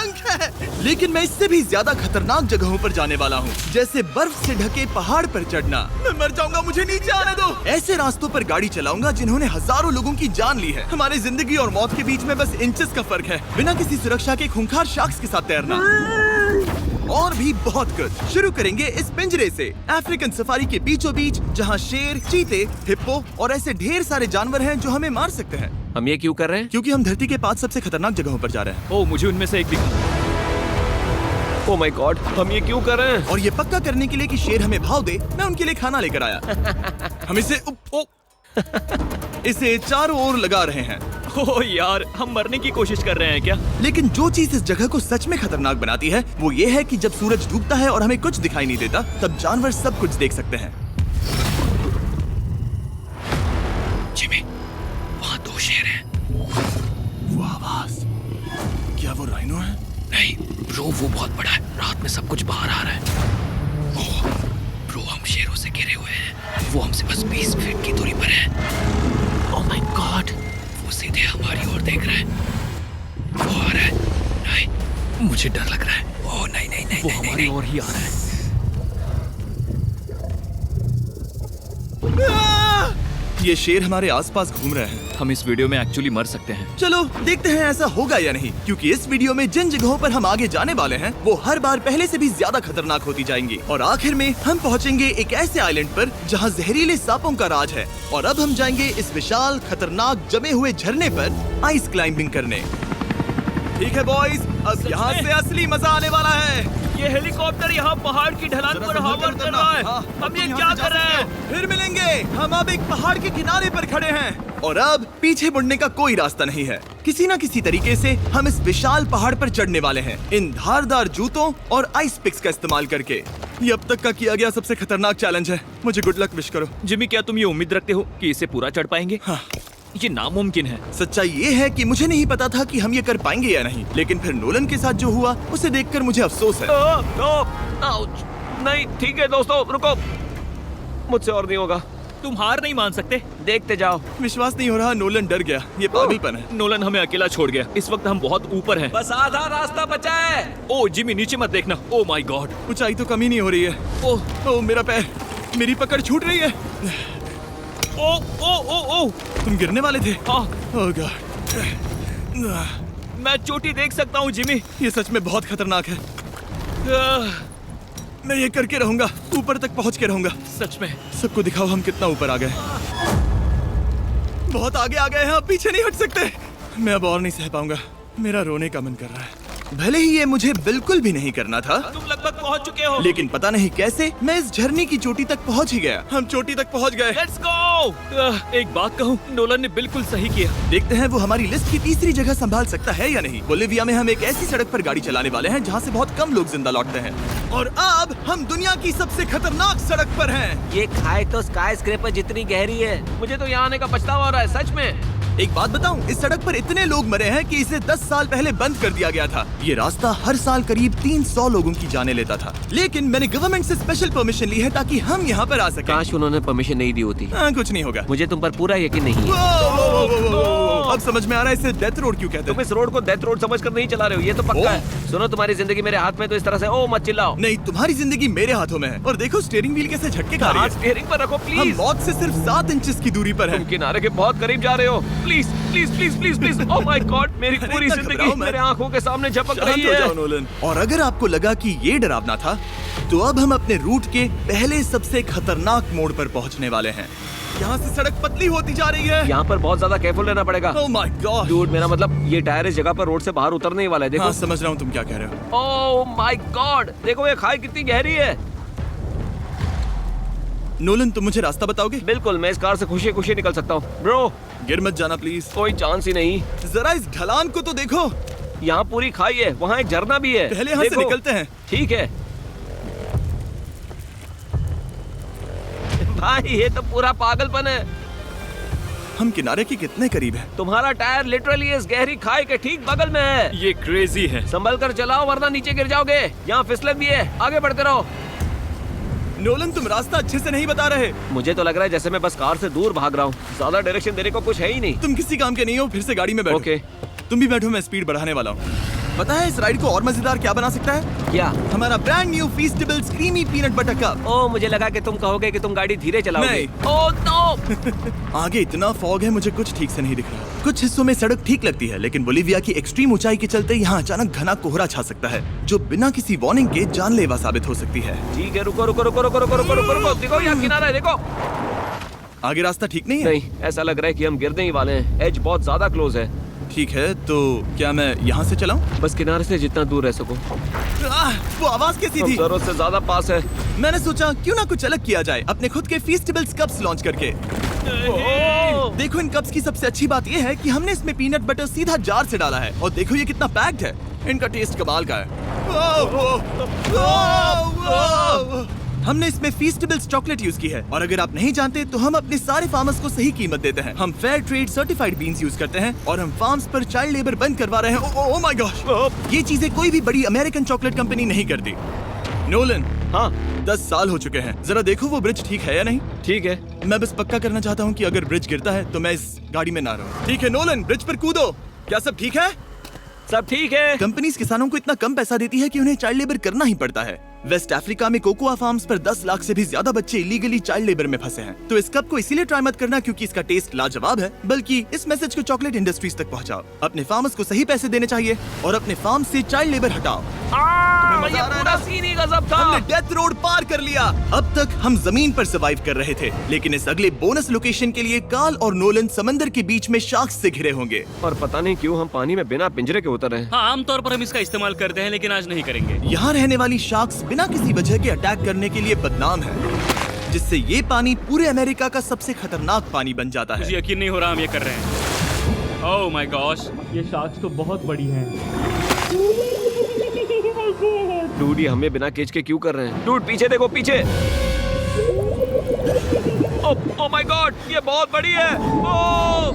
भयंकर है, लेकिन मैं इससे भी ज्यादा खतरनाक जगहों पर जाने वाला हूँ, जैसे बर्फ से ढके पहाड़ पर चढ़ना। मैं मर जाऊंगा, मुझे नीचे आने दो। ऐसे रास्तों पर गाड़ी चलाऊंगा जिन्होंने हजारों लोगों की जान ली है। हमारी जिंदगी और मौत के बीच में बस इंचेस का फर्क है। बिना किसी सुरक्षा के खूंखार शार्क्स के साथ तैरना और भी बहुत कुछ। शुरू करेंगे इस पिंजरे से, अफ्रीकन सफारी के बीचों बीच, जहाँ शेर, चीते, हिप्पो और ऐसे ढेर सारे जानवर हैं जो हमें मार सकते हैं। हम ये क्यों कर रहे हैं? क्योंकि हम धरती के 5 सबसे खतरनाक जगहों पर जा रहे हैं। ओह, मुझे उनमें से एक दिखा। ओह माय गॉड, हम ये क्यों कर रहे हैं? और ये पक्का करने के लिए कि शेर हमें भाव दे, मैं उनके लिए खाना लेकर आया। हम इसे चारों ओर लगा रहे हैं। ओह यार, हम मरने की कोशिश कर रहे हैं क्या? लेकिन जो चीज इस जगह को सच में खतरनाक बनाती है वो ये है कि जब सूरज डूबता है और हमें कुछ दिखाई नहीं देता, तब जानवर सब कुछ देख सकते हैं। जिमी, वहाँ 2 शेर हैं। वो आवाज, क्या वो राइनो है? नहीं ब्रो, वो बहुत बड़ा है। रात में सब कुछ बाहर आ रहा है। ओह ब्रो, हम शेरों से घिरे हुए हैं। वो हमसे बस 20 फीट की दूरी पर है। ओह माय गॉड, वो सीधे हमारी ओर देख रहा है। वो आ रहा है। नहीं, मुझे डर लग रहा है। ओह नहीं नहीं नहीं, वो नहीं, हमारी नहीं। ओर ही आ रहा है। ये शेर हमारे आसपास घूम रहे हैं। हम इस वीडियो में एक्चुअली मर सकते हैं। चलो देखते हैं ऐसा होगा या नहीं, क्योंकि इस वीडियो में जिन जगहों पर हम आगे जाने वाले हैं वो हर बार पहले से भी ज्यादा खतरनाक होती जाएंगी। और आखिर में हम पहुंचेंगे एक ऐसे आइलैंड पर जहां जहरीले सांपों का राज है। और अब हम जाएंगे इस विशाल खतरनाक जमे हुए झरने पर आइस क्लाइंबिंग करने। ठीक है बॉयज, अब यहाँ से असली मजा आने वाला है। ये हेलीकॉप्टर यहाँ पहाड़ की ढलान पर हवर कर रहा है। हम ये क्या कर रहे हैं? फिर मिलेंगे। हम अब एक पहाड़ के किनारे पर खड़े हैं और अब पीछे मुड़ने का कोई रास्ता नहीं है। किसी न किसी तरीके से हम इस विशाल पहाड़ पर चढ़ने वाले हैं, इन धारदार जूतों और आइस पिक्स का इस्तेमाल करके। ये अब तक का किया गया सबसे खतरनाक चैलेंज है। मुझे गुड लक विश करो। जिमी, क्या तुम ये उम्मीद रखते हो कि इसे पूरा चढ़ पाएंगे? हाँ। ये नामुमकिन है। सच्चाई ये है कि मुझे नहीं पता था कि हम ये कर पाएंगे या नहीं, लेकिन फिर नोलन के साथ जो हुआ उसे देखकर मुझे अफसोस है। आउच। नहीं ठीक है दोस्तों, रुको, मुझसे और नहीं होगा। तुम हार नहीं मान सकते। देखते जाओ। विश्वास नहीं हो रहा, नोलन डर गया। ये पागलपन है। नोलन हमें अकेला छोड़ गया। इस वक्त हम बहुत ऊपर हैं। बस आधा रास्ता बचा है। ओह जिमी, नीचे मत देखना। ओह माय गॉड, ऊंचाई तो कमी नहीं हो रही है। ओह मेरा पैर, मेरी पकड़ छूट रही है। ओह ओह ओह ओह, तुम गिरने वाले थे। हाँ, ओह गॉड, मैं चोटी देख सकता हूँ जिमी। ये सच में बहुत खतरनाक है। मैं ये करके रहूंगा, ऊपर तक पहुंच के रहूंगा। सच में। सबको दिखाओ हम कितना ऊपर आ गए। बहुत आगे आ गए हैं, अब पीछे नहीं हट सकते। मैं अब और नहीं सह पाऊंगा, मेरा रोने का मन कर रहा है। भले ही ये मुझे बिल्कुल भी नहीं करना था, तुम लगभग पहुंच चुके हो। लेकिन पता नहीं कैसे मैं इस झरने की चोटी तक पहुंच ही गया। हम चोटी तक पहुंच गए। Let's go. एक बात कहूँ, नोलन ने बिल्कुल सही किया। देखते हैं वो हमारी लिस्ट की तीसरी जगह संभाल सकता है या नहीं। बोलिविया में हम एक ऐसी सड़क पर गाड़ी चलाने वाले हैं जहाँ से बहुत कम लोग जिंदा लौटते हैं। और अब हम दुनिया की सबसे खतरनाक सड़क पर हैं। ये खाई तो स्काई स्क्रेपर जितनी गहरी है। मुझे तो यहाँ आने का पछतावा हो रहा है, सच में। एक बात बताऊं, इस सड़क पर इतने लोग मरे हैं कि इसे 10 साल पहले बंद कर दिया गया था। ये रास्ता हर साल करीब 300 लोगों की जाने लेता था, लेकिन मैंने गवर्नमेंट से स्पेशल परमिशन ली है ताकि हम यहाँ पर आ सकें। काश उन्होंने परमिशन नहीं दी होती। कुछ नहीं होगा। मुझे तुम पर पूरा यकीन नहीं है। अब समझ में आ रहा है इसे डेथ रोड क्यों कहते तुम हैं। इस रोड को डेथ रोड समझकर नहीं चला रहे हो, ये तो पक्का है। सुनो, तुम्हारी जिंदगी मेरे हाथ में, तो इस तरह से ओ मत चिल्लाओ। नहीं, तुम्हारी जिंदगी मेरे हाथों में है। और देखो स्टीयरिंग व्हील कैसे झटके खा रही हाथ है। स्टीयरिंग पर रखो हम प्लीज। मौत से सिर्फ 7 इंचेस की दूरी पर तुम हैं। किनारे के बहुत करीब जा रहे हो। Please please please please please. Oh my God, मेरी पूरी इतना जिंदगी घबराओ मत। मेरे आंखों के सामने झपक शांत रही हो जाओ है। नोलन। और अगर आपको लगा कि ये डरावना था, तो अब हम अपने रूट के पहले सबसे खतरनाक मोड़ पर पहुंचने वाले हैं। यहाँ से सड़क पतली होती जा रही है। यहाँ पर बहुत ज्यादा केयरफुल रहना पड़ेगा। Oh my God. डूड, मेरा मतलब ये टायर इस जगह पर रोड से बाहर उतरने ही वाला है। देखो। हाँ, समझ रहा हूँ तुम क्या कह रहे हो। ओह माय गॉड, देखो ये खाई कितनी गहरी है। नोलन, तुम मुझे रास्ता बताओगे? बिल्कुल, मैं इस कार से खुशी खुशी निकल सकता हूँ। ब्रो, गिर मत जाना प्लीज। कोई चांस ही नहीं। जरा इस ढलान को तो देखो। यहाँ पूरी खाई है, वहाँ एक झरना भी है। पहले यहाँ से देखो। निकलते हैं। ठीक है भाई, ये तो पूरा पागलपन है। हम किनारे के कितने करीब हैं? तुम्हारा टायर लिटरली इस गहरी खाई के ठीक बगल में है। ये क्रेजी है। संभल कर चलाओ वरना नीचे गिर जाओगे। यहाँ फिसलन भी है, आगे बढ़ते रहो। नोलन, तुम रास्ता अच्छे से नहीं बता रहे। मुझे तो लग रहा है जैसे मैं बस कार से दूर भाग रहा हूँ। ज्यादा डायरेक्शन देने को कुछ है ही नहीं। तुम किसी काम के नहीं हो, फिर से गाड़ी में बैठो। ओके। तुम भी बैठो, मैं स्पीड बढ़ाने वाला हूँ। पता है इस राइड को और मजेदार क्या बना सकता है? क्या? हमारा brand new Feastables creamy peanut butter cup. ओ, मुझे लगा कि तुम कहोगे कि तुम गाड़ी धीरे चलाओगे। नहीं। Oh no! आगे इतना फॉग है, मुझे कुछ ठीक से नहीं दिख रहा। कुछ हिस्सों में सड़क ठीक लगती है, लेकिन बोलीविया की एक्सट्रीम ऊंचाई के चलते यहाँ अचानक घना कोहरा छा सकता है, जो बिना किसी वार्निंग के जानलेवा साबित हो सकती है। ठीक है, रुको रुको रुको रुको रुको रुको रुको रुको, देखो यहाँ किनारा है, देखो। आगे रास्ता ठीक नहीं है? नहीं, ऐसा लग रहा है कि हम गिरने ही वाले हैं। एज बहुत ज्यादा क्लोज है। ठीक है, तो क्या मैं यहाँ से चलाऊं? बस किनारे से जितना दूर रह सको। वो आवाज कैसी तुम थी? जरूरत से ज्यादा पास है। मैंने सोचा क्यों ना कुछ अलग किया जाए, अपने खुद के फीस्टेबल्स कप्स लॉन्च करके। देखो इन कप्स की सबसे अच्छी बात ये है कि हमने इसमें पीनट बटर सीधा जार से डाला है, और देखो ये कितना पैक्ड है। इनका टेस्ट कमाल का है। हमने इसमें फीस्टेबल्स चॉकलेट यूज की है, और अगर आप नहीं जानते तो हम अपने सारे फार्मर्स को सही कीमत देते हैं। हम fair trade certified beans use करते हैं, और हम फार्म्स पर चाइल्ड लेबर बंद करवा रहे हैं। ओह माय गॉश, ये चीजें कोई भी बड़ी अमेरिकन चॉकलेट कंपनी नहीं करती। नोलन, हाँ 10 साल हो चुके हैं, जरा देखो वो ब्रिज ठीक है या नहीं। ठीक है। मैं बस पक्का करना चाहता हूँ कि अगर ब्रिज गिरता है तो मैं इस गाड़ी में ना रहूं। ठीक है नोलन, ब्रिज पर कूदो। क्या सब ठीक है? सब ठीक है। कंपनीज किसानों को इतना कम पैसा देती है कि उन्हें चाइल्ड लेबर करना ही पड़ता है। वेस्ट अफ्रीका में कोकोआ फार्म्स पर 10 लाख से भी ज्यादा बच्चे इलीगली चाइल्ड लेबर में फंसे हैं। तो इस कप को इसीलिए ट्राई मत करना क्योंकि इसका टेस्ट लाजवाब है, बल्कि इस मैसेज को चॉकलेट इंडस्ट्रीज तक पहुंचाओ। अपने फार्मर्स को सही पैसे देने चाहिए और अपने फार्म से चाइल्ड लेबर हटाओ। ये पूरा सीन ही गजब था। हमने डेथ रोड पार कर लिया। अब तक हम जमीन पर सर्वाइव कर रहे थे, लेकिन इस अगले बोनस लोकेशन के लिए कार्ल और नोलन समंदर के बीच में शार्क्स से घिरे होंगे। और पता नहीं क्यों हम पानी में बिना पिंजरे के उतर रहे हैं। हाँ, आमतौर पर हम इसका इस्तेमाल करते हैं, लेकिन आज नहीं करेंगे। यहाँ रहने वाली शार्क्स बिना किसी वजह के अटैक करने के लिए बदनाम है, जिससे ये पानी पूरे अमेरिका का सबसे खतरनाक पानी बन जाता मुझे है। यकीन नहीं हो रहा हम ये कर रहे हैं। ओह माय गॉश, ये शार्क्स तो बहुत बड़ी हैं। डूड, ये हमें बिना केज के क्यों कर रहे हैं? डूड, पीछे देखो, पीछे। ओह माय गॉड, ये बहुत बड़ी है। ओह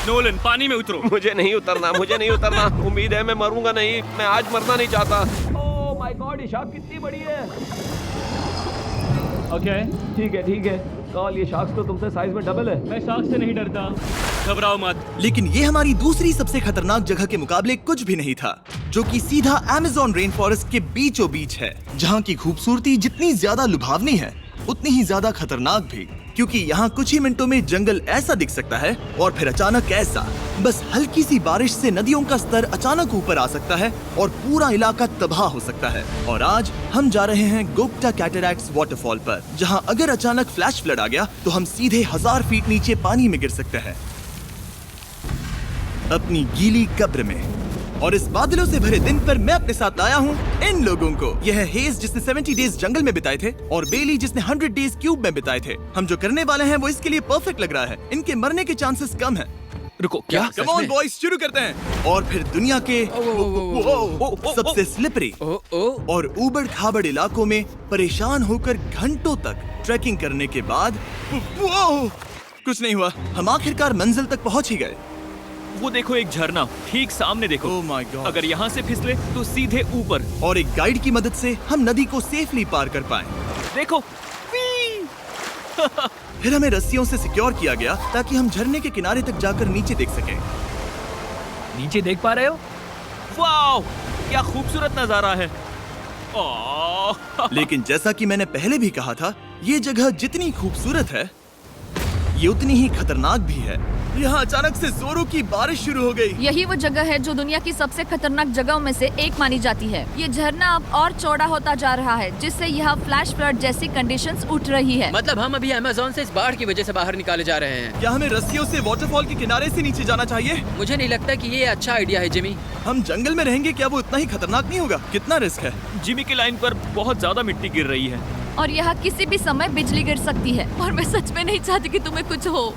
नोलन, पानी में उतरो। मुझे नहीं उतरना, मुझे नहीं उतरना। उम्मीद है मैं मरूंगा नहीं। मैं आज मरना नहीं चाहता। ओह माय गॉड, ये शार्क कितनी बड़ी है। ओके, ठीक है, ठीक है। कार्ल, ये शार्क तो तुमसे साइज में डबल है। मैं शार्क से नहीं डरता, घबराओ मत। लेकिन ये हमारी दूसरी सबसे खतरनाक जगह के मुकाबले कुछ भी नहीं था, जो कि सीधा अमेज़न रेन फॉरेस्ट के बीचों बीच है, जहाँ की खूबसूरती जितनी ज्यादा लुभावनी है उतनी ही ज्यादा खतरनाक भी, क्योंकि यहाँ कुछ ही मिनटों में जंगल ऐसा दिख सकता है और फिर अचानक ऐसा। बस हल्की सी बारिश से नदियों का स्तर अचानक ऊपर आ सकता है और पूरा इलाका तबाह हो सकता है। और आज हम जा रहे हैं गोक्टा कैटरैक्ट्स वाटरफॉल पर, जहाँ अगर अचानक फ्लैश फ्लड आ गया तो हम सीधे 1000 फीट नीचे पानी में गिर सकते हैं, अपनी गीली कब्र में। और इस बादलों से भरे दिन पर मैं अपने साथ लाया हूँ इन लोगों को। यह है हेज, जिसने 70 डेज जंगल में बिताए थे, और बेली, जिसने 100 डेज क्यूब में बिताए थे। हम जो करने वाले हैं वो इसके लिए परफेक्ट लग रहा है। इनके मरने के चांसेस कम हैं। रुको, क्या? कम ऑन बॉयज, शुरू करते हैं। और फिर दुनिया के सबसे स्लिपरी और ऊबड़ खाबड़ इलाकों में परेशान होकर घंटों तक ट्रैकिंग करने के बाद कुछ नहीं हुआ, हम आखिरकार मंजिल तक पहुंच ही गए। वो देखो, एक झरना ठीक सामने देखो। Oh my God. अगर यहाँ से फिसले तो सीधे ऊपर। और एक गाइड की मदद से हम नदी को सेफली पार कर पाए। देखो। फिर हमें रस्सियों से सिक्योर किया गया ताकि हम झरने के किनारे तक जाकर नीचे देख सकें। नीचे देख पा रहे हो? वाओ, क्या खूबसूरत नजारा है। ओह। लेकिन जैसा कि मैंने पहले भी कहा था, ये जगह जितनी खूबसूरत है ये उतनी ही खतरनाक भी है। यहाँ अचानक से जोरों की बारिश शुरू हो गई। यही वो जगह है जो दुनिया की सबसे खतरनाक जगहों में से एक मानी जाती है। ये झरना अब और चौड़ा होता जा रहा है, जिससे यहाँ फ्लैश फ्लड जैसी कंडीशंस उठ रही है। मतलब हम अभी अमेज़न से इस बाढ़ की वजह से बाहर निकाले जा रहे हैं। क्या हमें रस्सियों से वाटरफॉल के किनारे से नीचे जाना चाहिए? मुझे नहीं लगता कि ये अच्छा आइडिया है जिमी। हम जंगल में रहेंगे, क्या वो उतना ही खतरनाक नहीं होगा? कितना रिस्क है? जिमी की लाइन पर बहुत ज्यादा मिट्टी गिर रही है। और यहाँ किसी भी समय बिजली गिर सकती है, और मैं सच में नहीं चाहती कि तुम्हें कुछ हो।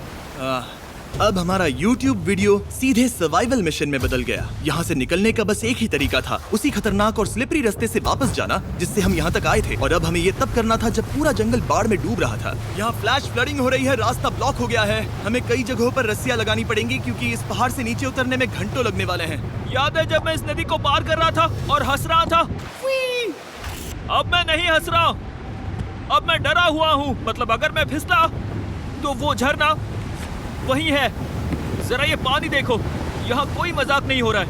अब हमारा YouTube वीडियो सीधे सर्वाइवल मिशन में बदल गया। यहाँ से निकलने का बस एक ही तरीका था, उसी खतरनाक और स्लिपरी रास्ते से वापस जाना जिससे हम यहाँ तक आए थे। और अब हमें ये तब करना था जब पूरा जंगल बाढ़ में डूब रहा था। यहाँ फ्लैश फ्लडिंग हो रही है, रास्ता ब्लॉक हो गया है। हमें कई जगहों पर रस्सियाँ लगानी पड़ेंगी क्योंकि इस पहाड़ से नीचे उतरने में घंटों लगने वाले हैं। याद है जब मैं इस नदी को पार कर रहा था और हंस रहा था? अब मैं नहीं हंस रहा, अब मैं डरा हुआ हूँ। मतलब अगर मैं फिसला तो वो झरना वही है। जरा ये पानी देखो, यहाँ कोई मजाक नहीं हो रहा है।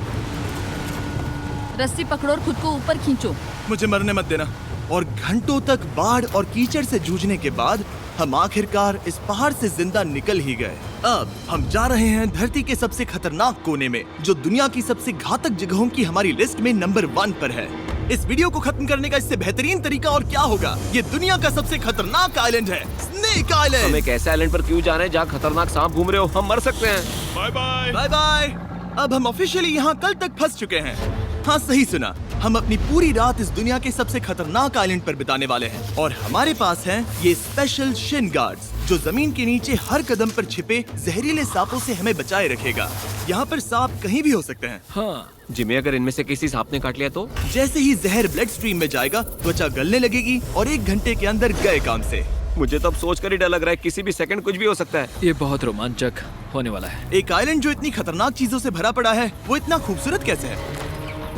रस्सी पकड़ो और खुद को ऊपर खींचो। मुझे मरने मत देना। और घंटों तक बाढ़ और कीचड़ से जूझने के बाद हम आखिरकार इस पहाड़ से जिंदा निकल ही गए। अब हम जा रहे हैं धरती के सबसे खतरनाक कोने में, जो दुनिया की सबसे घातक जगहों की हमारी लिस्ट में नंबर 1 पर है। इस वीडियो को खत्म करने का इससे बेहतरीन तरीका और क्या होगा। ये दुनिया का सबसे खतरनाक आइलैंड है, स्नेक हम आइलैंड। एक ऐसे आइलैंड पर क्यों जा रहे हैं जहाँ खतरनाक सांप घूम रहे हो? हम मर सकते हैं। Bye bye. Bye bye. अब हम ऑफिशियली यहाँ कल तक फंस चुके हैं। हाँ, सही सुना। हम अपनी पूरी रात इस दुनिया के सबसे खतरनाक आइलैंड पर बिताने वाले हैं और हमारे पास हैं ये स्पेशल शिन गार्ड्स, जो जमीन के नीचे हर कदम पर छिपे जहरीले सांपों से हमें बचाए रखेगा। यहाँ पर सांप कहीं भी हो सकते हैं। हाँ जिमी, अगर इनमें से किसी सांप ने काट लिया तो? जैसे ही जहर ब्लड स्ट्रीम में जाएगा, त्वचा गलने लगेगी और 1 घंटे के अंदर गए काम से। मुझे तो अब सोचकर ही डर लग रहा है, किसी भी सेकंड कुछ भी हो सकता है। ये बहुत रोमांचक होने वाला है। एक आइलैंड जो इतनी खतरनाक चीजों से भरा पड़ा है, वो इतना खूबसूरत कैसे है?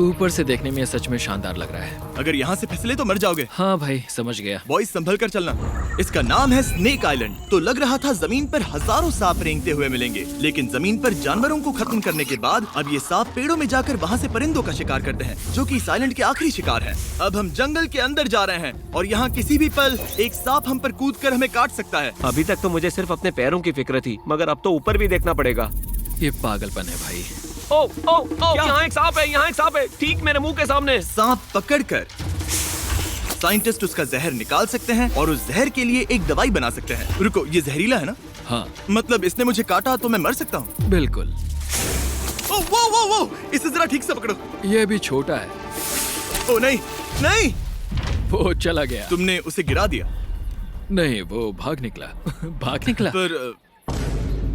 ऊपर से देखने में ये सच में शानदार लग रहा है। अगर यहाँ से फिसले तो मर जाओगे। हाँ भाई, समझ गया। बॉयज संभल कर चलना। इसका नाम है स्नेक आइलैंड। तो लग रहा था जमीन पर हजारों सांप रेंगते हुए मिलेंगे, लेकिन जमीन पर जानवरों को खत्म करने के बाद अब ये सांप पेड़ों में जाकर वहाँ से परिंदों का शिकार करते हैं, जो कि इस आइलैंड के आखिरी शिकार है। अब हम जंगल के अंदर जा रहे हैं और यहाँ किसी भी पल एक सांप हम पर कूद कर हमें काट सकता है। अभी तक तो मुझे सिर्फ अपने पैरों की फिक्र थी, मगर अब तो ऊपर भी देखना पड़ेगा। ये पागलपन है भाई। ओ ओ ओ, यहाँ एक सांप है, यहाँ एक सांप है, ठीक मेरे मुंह के सामने। सांप पकड़कर साइंटिस्ट उसका जहर निकाल सकते हैं और उस जहर के लिए एक दवाई बना सकते हैं। रुको, ये जहरीला है ना? हाँ मतलब इसने मुझे काटा तो मैं मर सकता हूँ? बिल्कुल। ओ, वो, इसे जरा ठीक से पकड़ो। ये भी छोटा है। ओ नहीं, नहीं, वो चला गया। तुमने उसे गिरा दिया। नहीं, वो भाग निकला। भाग निकला। पर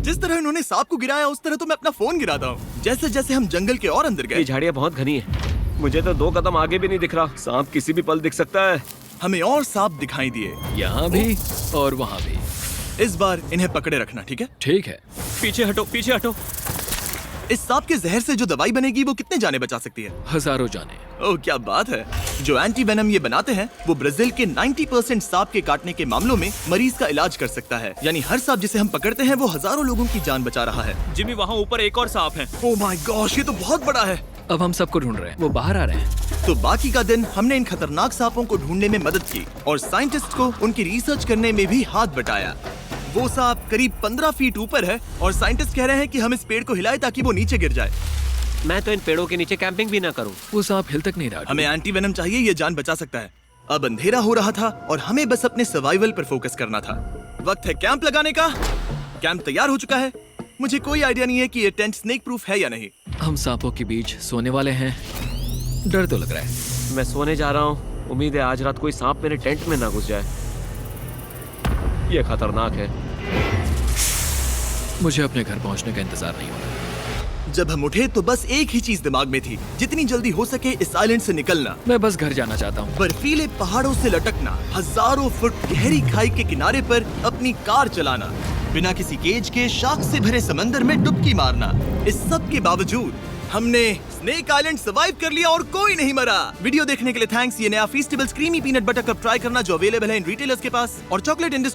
जिस तरह इन्होंने सांप को गिराया, उस तरह तो मैं अपना फोन गिराता हूँ। जैसे जैसे हम जंगल के और अंदर ये गए, झाड़ियाँ बहुत घनी है, मुझे तो 2 कदम आगे भी नहीं दिख रहा। सांप किसी भी पल दिख सकता है। हमें और सांप दिखाई दिए। यहाँ भी और वहाँ भी। इस बार इन्हें पकड़े रखना, ठीक है? ठीक है। पीछे हटो, पीछे हटो। इस सांप के जहर से जो दवाई बनेगी, वो कितने जाने बचा सकती है? हजारों जाने। ओह, क्या बात है। जो एंटी वेनम ये बनाते हैं, वो ब्राजील के 90% सांप के काटने के मामलों में मरीज का इलाज कर सकता है। यानी हर सांप जिसे हम पकड़ते हैं, वो हजारों लोगों की जान बचा रहा है। जिमी, वहाँ ऊपर एक और सांप है। ओह माय गॉश, ये तो बहुत बड़ा है। अब हम सबको ढूंढ रहे हैं। वो बाहर आ रहे हैं। तो बाकी का दिन हमने इन खतरनाक सांपों को ढूंढने में मदद की और साइंटिस्ट को उनकी रिसर्च करने में भी हाथ बटाया। वो सांप करीब 15 फीट ऊपर है और साइंटिस्ट कह रहे हैं कि हम इस पेड़ को हिलाएं ताकि वो नीचे गिर जाए। मैं तो इन पेड़ों के नीचे कैंपिंग भी ना करूं। वो सांप हिल तक नहीं रहा। हमें एंटी वेनम चाहिए, ये जान बचा सकता है। अब अंधेरा हो रहा था और हमें बस अपने सर्वाइवल पर फोकस करना था। वक्त है कैंप लगाने का। कैंप तैयार हो चुका है। मुझे कोई आइडिया नहीं है कि ये टेंट स्नेक प्रूफ है या नहीं। हम सांपों के बीच सोने वाले हैं। डर तो लग रहा है। मैं सोने जा रहा हूँ। उम्मीद है आज रात कोई सांप मेरे टेंट में ना घुस जाए। ये खतरनाक है। मुझे अपने घर पहुंचने का इंतजार नहीं हो रहा। जब हम उठे तो बस एक ही चीज दिमाग में थी, जितनी जल्दी हो सके इस आइलैंड से निकलना। मैं बस घर जाना चाहता हूँ। बर्फीले पहाड़ों से लटकना, हजारों फुट गहरी खाई के किनारे पर अपनी कार चलाना, बिना किसी केज के शार्क से भरे समंदर में डुबकी मारना। इस सब के बावजूद हमने स्नेक आइलैंड सर्वाइव कर लिया और कोई नहीं मरा। वीडियो देखने के लिए थैंक्स। ये नया Feastables creamy peanut butter cup try करना, जो अवेलेबल है इन रिटेलर्स के पास और चॉकलेट इंडस्ट्री